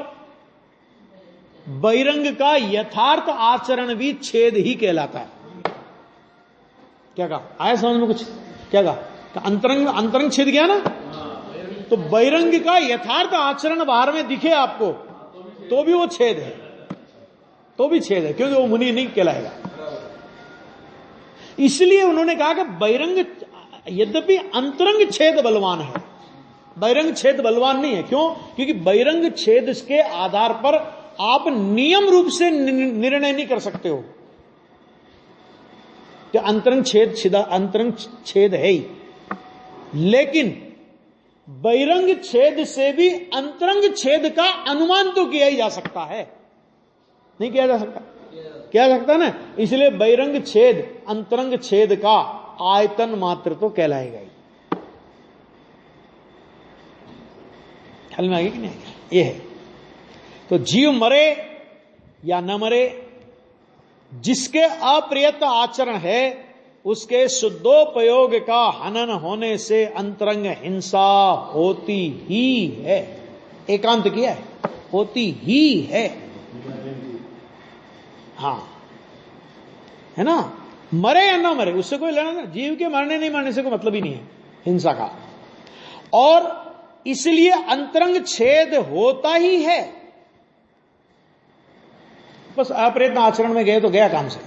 बहिरंग का यथार्थ आचरण भी छेद ही कहलाता है। क्या कहा? आया समझ में कुछ? क्या कहा? तो अंतरंग छेद गया ना, तो बहिरंग का यथार्थ आचरण बाहर में दिखे आपको तो भी वो छेद है, तो भी छेद है, क्योंकि वो मुनि नहीं कहलाएगा। इसलिए उन्होंने कहा कि बहिरंग, यद्यपि अंतरंग छेद बलवान है, बहिरंग छेद बलवान नहीं है। क्यों? क्योंकि बहिरंग छेद के आधार पर आप नियम रूप से निर्णय नहीं कर सकते हो कि अंतरंग छेद है ही, लेकिन बहिरंग छेद से भी अंतरंग छेद का अनुमान तो किया ही जा सकता है, नहीं किया जा सकता? किया जा सकता ना। इसलिए बहिरंग छेद अंतरंग छेद का आयतन मात्र तो कहलाएगा ही। ख्याल में आ गया कि नहीं? ये है। तो जीव मरे या न मरे, जिसके अप्रियत आचरण है उसके शुद्धोपयोग का हनन होने से अंतरंग हिंसा होती ही है। एकांत किया है, होती ही है। हाँ, है ना। मरे या ना मरे उससे कोई लेना, जीव के मरने नहीं मरने से कोई मतलब ही नहीं है हिंसा का। और इसलिए अंतरंग छेद होता ही है। बस अप्रेत आचरण में गए तो गया काम से।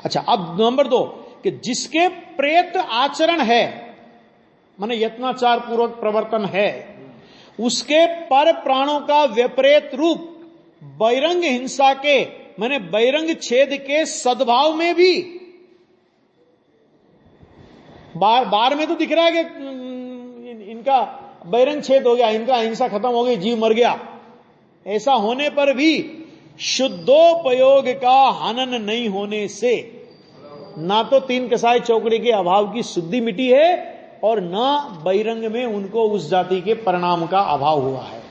अच्छा, अब नंबर 2 कि जिसके प्रेत आचरण है, माने यत्नाचार पूर्वक प्रवर्तन है, उसके पर प्राणों का विपरीत रूप बहिरंग हिंसा के, माने बहिरंग छेद के सद्भाव में भी, बार में तो दिख रहा है कि इनका बहिरंग छेद हो गया, इनका हिंसा खत्म हो गई, जीव मर गया, ऐसा होने पर भी शुद्धोपयोग का हनन नहीं होने से ना तो तीन कसाई चौकड़ी के अभाव की शुद्धि मिटी है और ना बहिरंग में उनको उस जाति के परिणाम का अभाव हुआ है,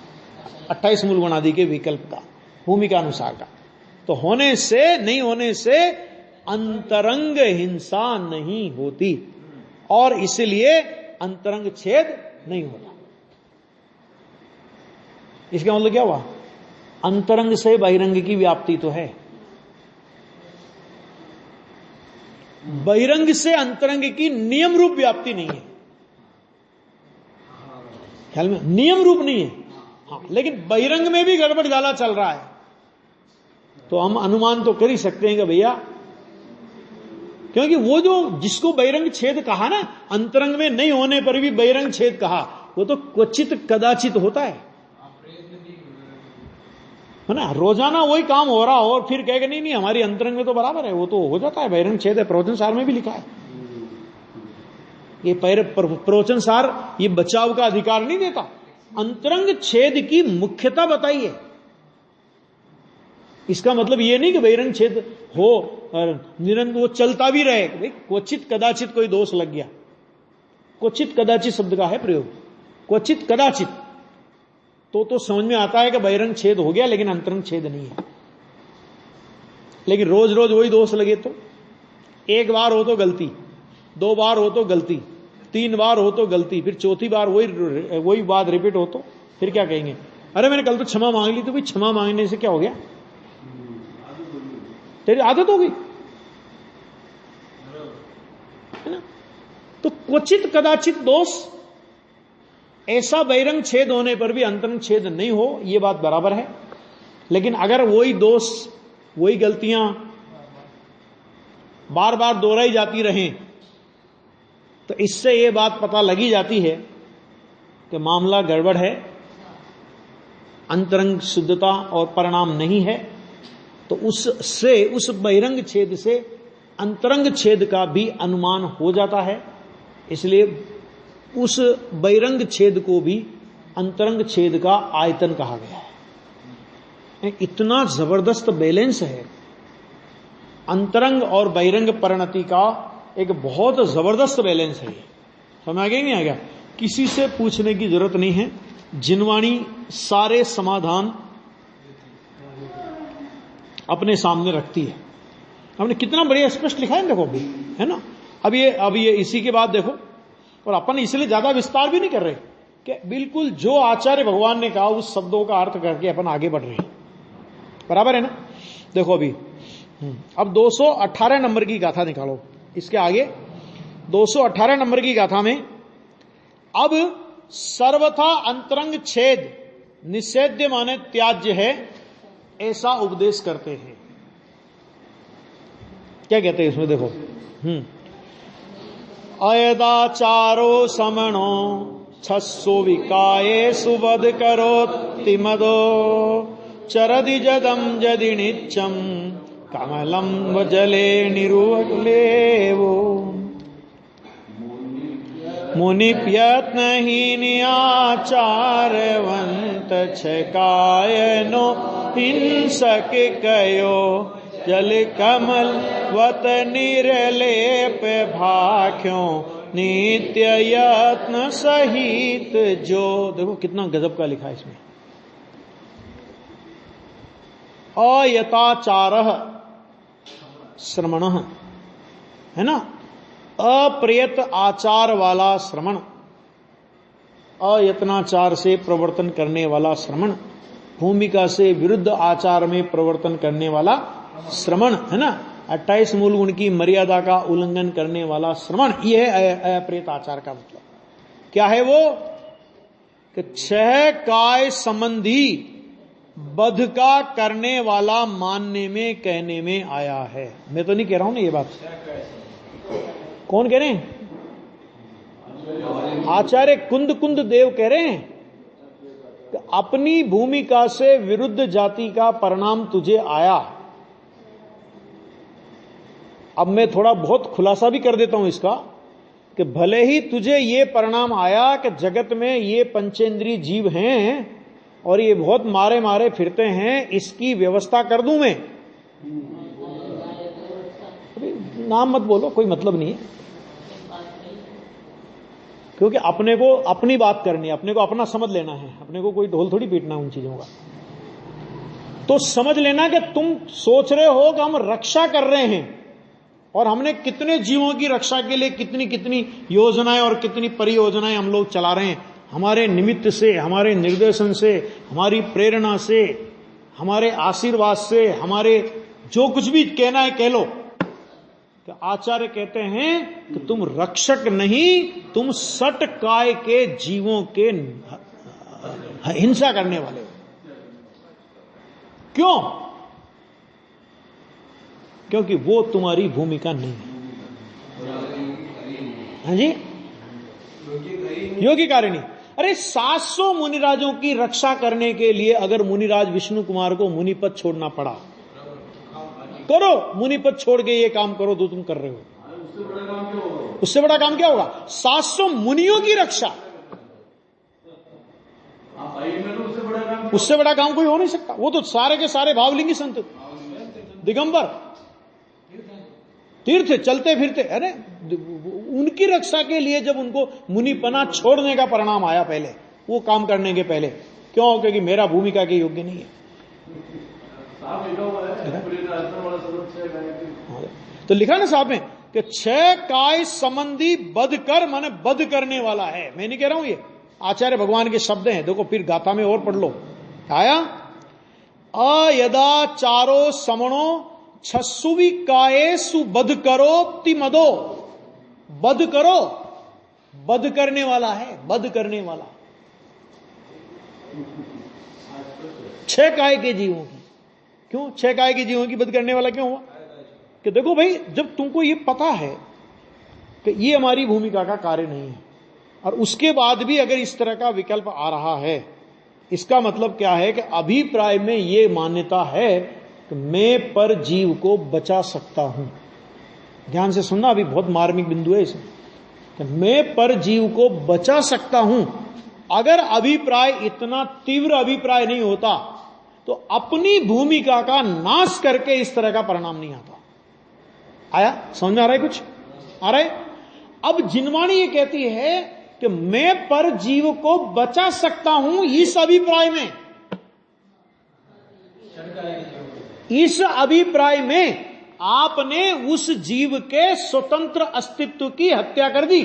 28 मूल गुणादि के विकल्प का, भूमिका अनुसार का। तो होने से, नहीं होने से अंतरंग हिंसा नहीं होती और इसलिए अंतरंग छेद नहीं होता। इसका मतलब क्या हुआ? अंतरंग से बहिरंग की व्याप्ति तो है, बहिरंग से अंतरंग की नियम रूप व्याप्ति नहीं है। ख्याल में? नियम रूप नहीं है। हाँ, लेकिन बहिरंग में भी गड़बड़ झाला चल रहा है, तो हम अनुमान तो कर ही सकते हैं कि भैया क्योंकि वो जो जिसको बहिरंग छेद कहा ना, अंतरंग में नहीं होने पर भी बहिरंग छेद कहा, वो तो क्वचित कदाचित होता है ना। रोजाना वही काम हो रहा हो और फिर कहेगा नहीं नहीं हमारी अंतरंग में तो बराबर है, वो तो हो जाता है, बहिरंग छेद है, प्रवचन सार में भी लिखा है। ये प्रवचन सार ये बचाव का अधिकार नहीं देता, अंतरंग छेद की मुख्यता बताइए। इसका मतलब ये नहीं कि बहिरंग छेद हो और निरंतर वो चलता भी रहे, भाई क्वचित कदाचित कोई दोष लग गया, क्वचित कदाचित शब्द का है प्रयोग, क्वचित कदाचित, तो समझ में आता है कि बहिरंग छेद हो गया लेकिन अंतरंग छेद नहीं है। लेकिन रोज रोज वही दोष लगे तो, एक बार हो तो गलती, 2 बार हो तो गलती, 3 बार हो तो गलती, फिर चौथी बार वही बात रिपीट हो तो फिर क्या कहेंगे, अरे मैंने कल तो क्षमा मांग ली। तो भाई क्षमा मांगने से क्या हो गया, तेरी आदत हो गई है ना। तो क्वचित कदाचित दोष, ऐसा बहिरंग छेद होने पर भी अंतरंग छेद नहीं हो, यह बात बराबर है। लेकिन अगर वही दोष, वही गलतियां बार बार दोहराई जाती रहें, तो इससे यह बात पता लगी जाती है कि मामला गड़बड़ है, अंतरंग शुद्धता और परिणाम नहीं है। तो उससे, उस बहिरंग छेद से अंतरंग छेद का भी अनुमान हो जाता है। इसलिए उस बहिरंग छेद को भी अंतरंग छेद का आयतन कहा गया है। इतना जबरदस्त बैलेंस है अंतरंग और बहिरंग परिणति का, एक बहुत जबरदस्त बैलेंस है ये। समझ आ गया नहीं आ गया, किसी से पूछने की जरूरत नहीं है, जिनवाणी सारे समाधान अपने सामने रखती है। हमने कितना बढ़िया स्पष्ट लिखा है देखो अभी, है ना। अब ये इसी के बाद देखो, और अपन इसलिए ज्यादा विस्तार भी नहीं कर रहे कि बिल्कुल जो आचार्य भगवान ने कहा उस शब्दों का अर्थ करके अपन आगे बढ़ रहे हैं, बराबर है ना। देखो अभी अब 218 नंबर की गाथा निकालो, इसके आगे 218 नंबर की गाथा में अब सर्वथा अंतरंग छेद निषेध्य माने त्याज्य है, ऐसा उपदेश करते हैं। क्या कहते हैं इसमें देखो, अयदाचारो समणो छस्सो विकाये सुबद करोति मदो चरदि जदम जदि नित्यम कमलम वजले निरुवलेवो मुनिप्यत्नहीन आचारवंत छकायनो हिंसक कयो जल कमल वत निरलेप भाख्यों नित्य यत्न सहित जो। देखो कितना गजब का लिखा है इसमें, अयताचार श्रमण है ना, अप्रयत आचार वाला श्रमण, अयत्नाचार से प्रवर्तन करने वाला श्रमण, भूमिका से विरुद्ध आचार में प्रवर्तन करने वाला श्रमण, है ना, 28 मूल गुण की मर्यादा का उल्लंघन करने वाला श्रमण, यह है अप्रेत आचार का मतलब। क्या है वो कि 6 काय संबंधी बध का करने वाला मानने में कहने में आया है। मैं तो नहीं कह रहा हूं ना ये बात, कौन कह रहे हैं, आचार्य कुंद कुंद देव कह रहे हैं कि अपनी भूमिका से विरुद्ध जाति का परिणाम तुझे आया। अब मैं थोड़ा बहुत खुलासा भी कर देता हूं इसका कि भले ही तुझे ये परिणाम आया कि जगत में ये पंचेंद्रिय जीव हैं और ये बहुत मारे मारे फिरते हैं, इसकी व्यवस्था कर दूं मैं। नाम मत बोलो, कोई मतलब नहीं है, क्योंकि अपने को अपनी बात करनी है, अपने को अपना समझ लेना है, अपने को कोई ढोल थोड़ी पीटना उन चीजों का। तो समझ लेना कि तुम सोच रहे हो कि हम रक्षा कर रहे हैं, और हमने कितने जीवों की रक्षा के लिए कितनी कितनी योजनाएं और कितनी परियोजनाएं हम लोग चला रहे हैं, हमारे निमित्त से, हमारे निर्देशन से, हमारी प्रेरणा से, हमारे आशीर्वाद से, हमारे जो कुछ भी कहना है कह लो। तो आचार्य कहते हैं कि तुम रक्षक नहीं, तुम सट काय के जीवों के हिंसा करने वाले हो। क्यों? क्योंकि वो तुम्हारी भूमिका नहीं है। हाँ जी, योगिकारिणी। अरे 700 मुनिराजों की रक्षा करने के लिए अगर मुनिराज विष्णु कुमार को मुनिपद छोड़ना पड़ा, करो मुनिपद छोड़ के ये काम करो जो तुम कर रहे हो, उससे बड़ा काम क्या होगा? 700 मुनियों की रक्षा, उससे बड़ा काम कोई हो नहीं सकता। वो तो सारे के सारे भावलिंगी संत, दिगंबर, तीर्थ चलते फिरते। अरे उनकी रक्षा के लिए जब उनको मुनिपना छोड़ने का परिणाम आया पहले, वो काम करने के पहले, क्यों? क्योंकि मेरा भूमिका के योग्य नहीं है। तो लिखा ना साहब में कि 6 काय संबंधी बध कर, माने बध करने वाला है। मैं नहीं कह रहा हूं, ये आचार्य भगवान के शब्द हैं। देखो फिर गाथा में और पढ़ लो, आया अयदा चारो समणो छसुवी काये सुबध करो तिमदो। बध करो, बध करने वाला है, बध करने वाला। 6 काय के जीवों की, क्यों 6 काय के जीवों की बध करने वाला क्यों हुआ? कि देखो भाई, जब तुमको ये पता है कि ये हमारी भूमिका का कार्य नहीं है, और उसके बाद भी अगर इस तरह का विकल्प आ रहा है, इसका मतलब क्या है कि अभिप्राय में ये मान्यता है कि मैं पर जीव को बचा सकता हूं। ध्यान से सुनना, अभी बहुत मार्मिक बिंदु है इसमें, कि मैं पर जीव को बचा सकता हूं। अगर अभिप्राय इतना तीव्र अभिप्राय नहीं होता तो अपनी भूमिका का नाश करके इस तरह का परिणाम नहीं आता। आया समझ में? आ रहा है? कुछ आ रहा है? अब जिनवाणी ये कहती है कि मैं पर जीव को बचा सकता हूं, इस अभिप्राय में, इस अभिप्राय में आपने उस जीव के स्वतंत्र अस्तित्व की हत्या कर दी।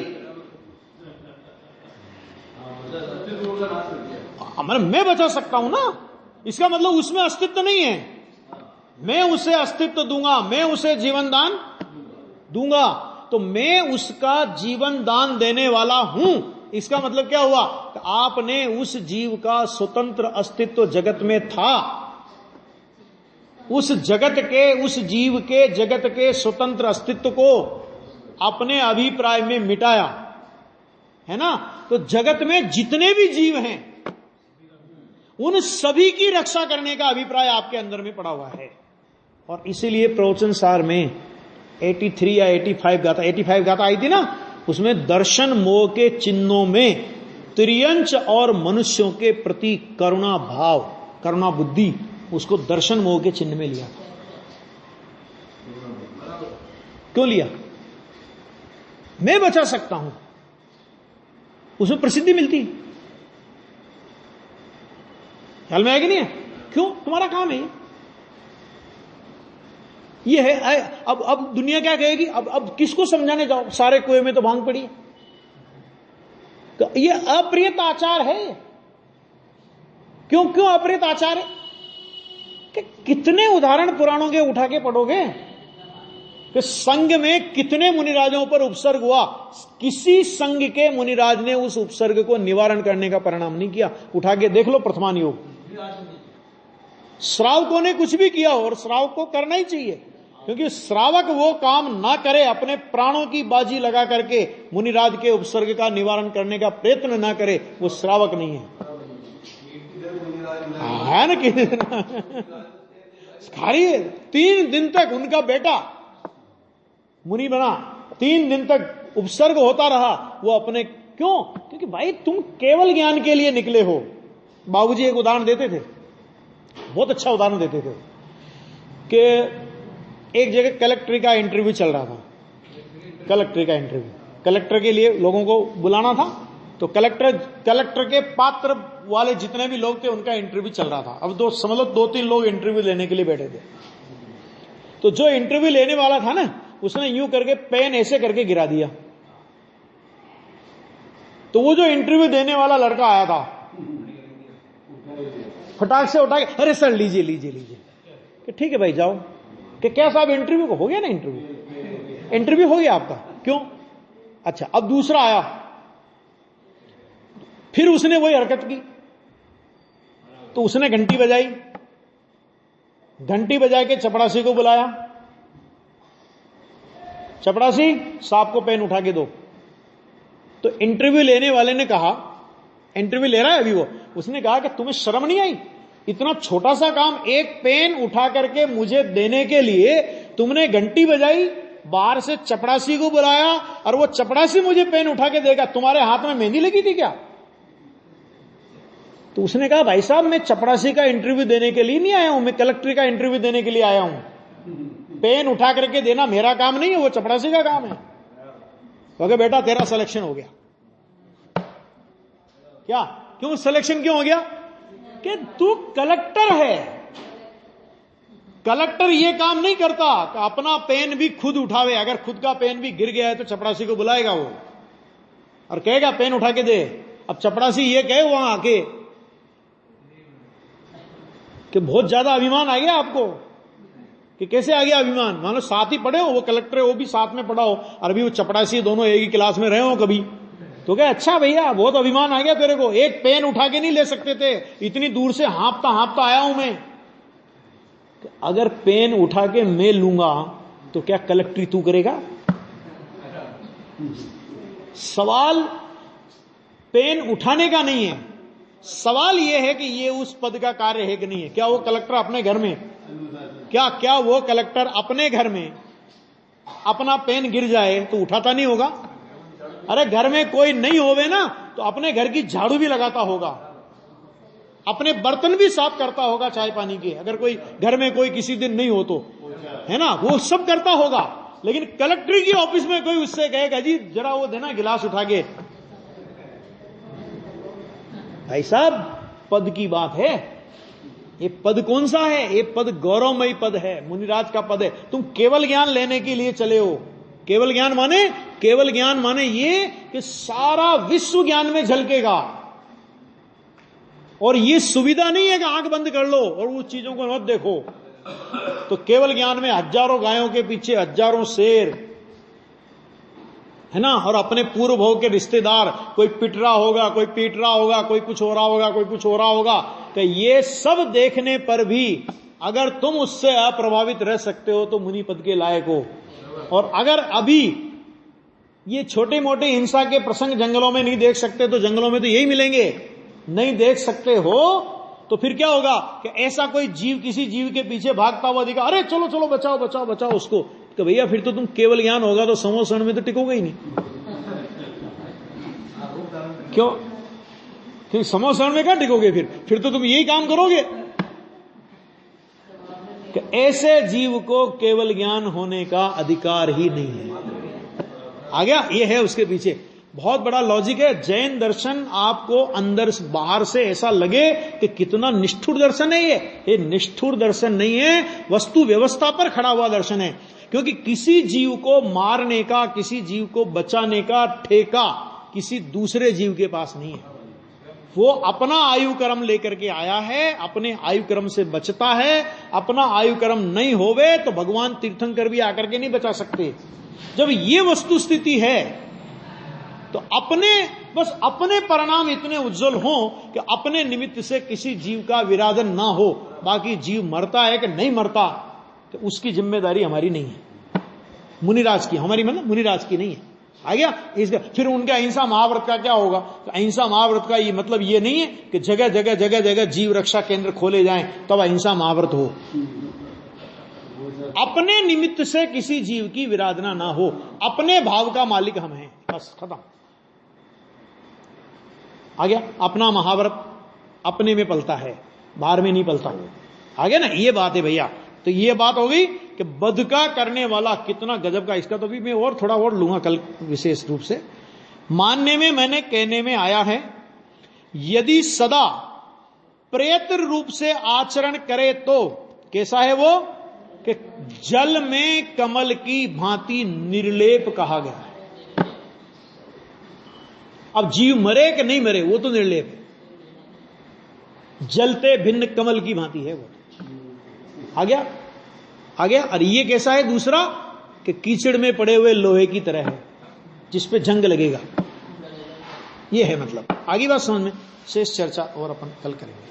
मैं बचा सकता हूं ना, इसका मतलब उसमें अस्तित्व नहीं है। मैं उसे अस्तित्व दूंगा, मैं उसे जीवन दान दूंगा, तो मैं उसका जीवन दान देने वाला हूं। इसका मतलब क्या हुआ? आपने उस जीव का स्वतंत्र अस्तित्व जगत में था, उस जगत के, उस जीव के जगत के स्वतंत्र अस्तित्व को अपने अभिप्राय में मिटाया, है ना? तो जगत में जितने भी जीव हैं उन सभी की रक्षा करने का अभिप्राय आपके अंदर में पड़ा हुआ है। और इसीलिए प्रवचन सार में 83 या 85 गाथा आई थी ना, उसमें दर्शन मोह के चिन्हों में त्रियंच और मनुष्यों के प्रति करुणा भाव, करुणा बुद्धि, उसको दर्शन मोह के चिन्ह में लिया। क्यों लिया? मैं बचा सकता हूं, उसमें प्रसिद्धि मिलती है। ख्याल में आएगी नहीं है? क्यों? तुम्हारा काम है ये है। अब दुनिया क्या कहेगी? अब किसको समझाने जाओ? सारे कुएं में तो भांग पड़ी है। तो ये अप्रियत आचार है। क्यों अप्रियत आचार है? कि कितने उदाहरण पुराणों के उठा के पढ़ोगे कि संघ में कितने मुनिराजों पर उपसर्ग हुआ, किसी संघ के मुनिराज ने उस उपसर्ग को निवारण करने का परिणाम नहीं किया। उठा के देख लो प्रथमान योग। श्रावकों ने कुछ भी किया और श्रावक को करना ही चाहिए, क्योंकि श्रावक वो काम ना करे, अपने प्राणों की बाजी लगा करके मुनिराज के उपसर्ग का निवारण करने का प्रयत्न ना करे, वो श्रावक नहीं है। है ना कि खारी 3 दिन तक उनका बेटा मुनि बना, 3 दिन तक उपसर्ग होता रहा, वो अपने, क्यों? क्योंकि भाई तुम केवल ज्ञान के लिए निकले हो। बाबूजी एक उदाहरण देते थे, बहुत अच्छा उदाहरण देते थे, कि एक जगह कलेक्टर का इंटरव्यू चल रहा था। कलेक्टर का इंटरव्यू, कलेक्टर के लिए लोगों को बुलाना था, तो कलेक्टर के पात्र वाले जितने भी लोग थे उनका इंटरव्यू चल रहा था। अब समझ लो 2-3 लोग इंटरव्यू लेने के लिए बैठे थे। तो जो इंटरव्यू लेने वाला था ना, उसने यूं करके पेन ऐसे करके गिरा दिया। तो वो जो इंटरव्यू देने वाला लड़का आया था, फटाक से उठा के, अरे सर लीजिए लीजिए लीजिए, कि ठीक है भाई जाओ। कि क्या साहब इंटरव्यू हो गया ना? इंटरव्यू हो गया आपका? क्यों? अच्छा। अब दूसरा आया, फिर उसने वही हरकत की, तो उसने घंटी बजाई, घंटी बजा के चपड़ासी को बुलाया। चपड़ासी साहब को पेन उठा के दो। तो इंटरव्यू लेने वाले ने कहा, इंटरव्यू ले रहा है अभी वो, उसने कहा कि तुम्हें शर्म नहीं आई? इतना छोटा सा काम, एक पेन उठा करके मुझे देने के लिए तुमने घंटी बजाई, बाहर से चपड़ासी को बुलाया और वो चपड़ासी मुझे पेन उठा के देगा, तुम्हारे हाथ में मेहंदी लगी थी क्या? तो उसने कहा भाई साहब मैं चपड़ासी का इंटरव्यू देने के लिए नहीं आया हूं, मैं कलेक्टर का इंटरव्यू देने के लिए आया हूं। पेन उठा करके देना मेरा काम नहीं है, वो चपड़ासी का काम है। क्योंकि बेटा तेरा सिलेक्शन हो गया। क्या? क्यों सिलेक्शन क्यों हो गया? कि तू कलेक्टर है। कलेक्टर ये काम नहीं करता कि अपना पेन भी खुद उठावे। अगर खुद का पेन भी गिर गया है तो चपड़ासी को बुलाएगा वो और कहेगा पेन उठा के दे। अब चपड़ासी ये कहे वहां आके कि बहुत ज्यादा अभिमान आ गया आपको, कि कैसे आ गया अभिमान? मान लो साथ ही पढ़े हो, वो कलेक्टर है वो भी साथ में पढ़ा हो और अभी वो चपड़ासी दोनों एक ही क्लास में रहे हो कभी, तो क्या अच्छा भैया बहुत अभिमान आ गया तेरे को, एक पेन उठा के नहीं ले सकते थे, इतनी दूर से हाँपता हाँपता आया हूं मैं। अगर पेन उठा के मैं लूंगा तो क्या कलेक्टरी तू करेगा? सवाल पेन उठाने का नहीं है, सवाल यह है कि ये उस पद का कार्य है कि नहीं है। क्या वो कलेक्टर अपने घर में, क्या वो कलेक्टर अपने घर में अपना पेन गिर जाए तो उठाता नहीं होगा? अरे घर में कोई नहीं होवे ना तो अपने घर की झाड़ू भी लगाता होगा, अपने बर्तन भी साफ करता होगा चाय पानी के, अगर कोई घर में कोई किसी दिन नहीं हो तो, है ना, वो सब करता होगा। लेकिन कलेक्ट्री की ऑफिस में कोई उससे कहेगा जी जरा वो देना गिलास उठा के। भाई साहब पद की बात है, ये पद कौन सा है? ये पद गौरवमयी पद है, मुनिराज का पद है। तुम केवल ज्ञान लेने के लिए चले हो। केवल ज्ञान माने, केवल ज्ञान माने ये कि सारा विश्व ज्ञान में झलकेगा। और ये सुविधा नहीं है कि आंख बंद कर लो और उस चीजों को मत देखो। तो केवल ज्ञान में हजारों गायों के पीछे हजारों शेर, है ना, और अपने पूर्व भोग के रिश्तेदार, कोई पिट रहा होगा, कोई पीट रहा होगा, कोई कुछ हो रहा होगा, कोई कुछ हो रहा होगा। तो ये सब देखने पर भी अगर तुम उससे अप्रभावित रह सकते हो तो मुनि पद के लायक हो। और अगर अभी ये छोटे मोटे हिंसा के प्रसंग जंगलों में नहीं देख सकते तो जंगलों में तो यही मिलेंगे। नहीं देख सकते हो तो फिर क्या होगा कि ऐसा कोई जीव किसी जीव के पीछे भागता हुआ दिखा, अरे चलो चलो बचाओ बचाओ बचाओ उसको, तो भैया फिर तो तुम केवल ज्ञान होगा तो समोषण में तो टिकोगे ही नहीं। क्यों? फिर समोषण में क्या टिकोगे? फिर तो तुम यही काम करोगे कि ऐसे जीव को केवल ज्ञान होने का अधिकार ही नहीं है। आ गया? ये है उसके पीछे बहुत बड़ा लॉजिक है। जैन दर्शन आपको अंदर बाहर से ऐसा लगे कि कितना निष्ठुर दर्शन है ये निष्ठुर दर्शन नहीं है, वस्तु व्यवस्था पर खड़ा हुआ दर्शन है। क्योंकि किसी जीव को मारने का, किसी जीव को बचाने का ठेका किसी दूसरे जीव के पास नहीं है। वो अपना आयु क्रम लेकर के आया है, अपने आयु क्रम से बचता है। अपना आयु क्रम नहीं होवे तो भगवान तीर्थंकर भी आकर के नहीं बचा सकते। जब ये वस्तु स्थिति है तो अपने परिणाम इतने उज्जवल हों कि अपने निमित्त से किसी जीव का विराजन ना हो, बाकी जीव मरता है कि नहीं मरता तो उसकी जिम्मेदारी हमारी नहीं है, मुनिराज की, हमारी मतलब मुनिराज की नहीं है। आ गया? इसका फिर उनके अहिंसा महाव्रत का क्या होगा? तो अहिंसा महाव्रत का ये मतलब ये नहीं है कि जगह जगह जगह जगह जीव रक्षा केंद्र खोले जाएं तब अहिंसा महाव्रत हो। अपने निमित्त से किसी जीव की विराधना ना हो, अपने भाव का मालिक हम हैं, बस खत्म। आ गया? अपना महाव्रत अपने में पलता है, बाहर में नहीं पलता। आ गया ना? ये बात है भैया। तो ये बात हो गई कि बध का करने वाला कितना गजब का। इसका तो भी मैं और थोड़ा और लूंगा कल विशेष रूप से। मानने में मैंने कहने में आया है, यदि सदा प्रयत्न रूप से आचरण करे तो कैसा है वो कि जल में कमल की भांति निर्लेप कहा गया है। अब जीव मरे कि नहीं मरे वो तो निर्लेप है, जलते भिन्न कमल की भांति है वो। आ गया? आ गया? और ये कैसा है दूसरा कि कीचड़ में पड़े हुए लोहे की तरह है जिस पे जंग लगेगा। ये है मतलब। आगे बात समझ में, शेष चर्चा और अपन कल करेंगे।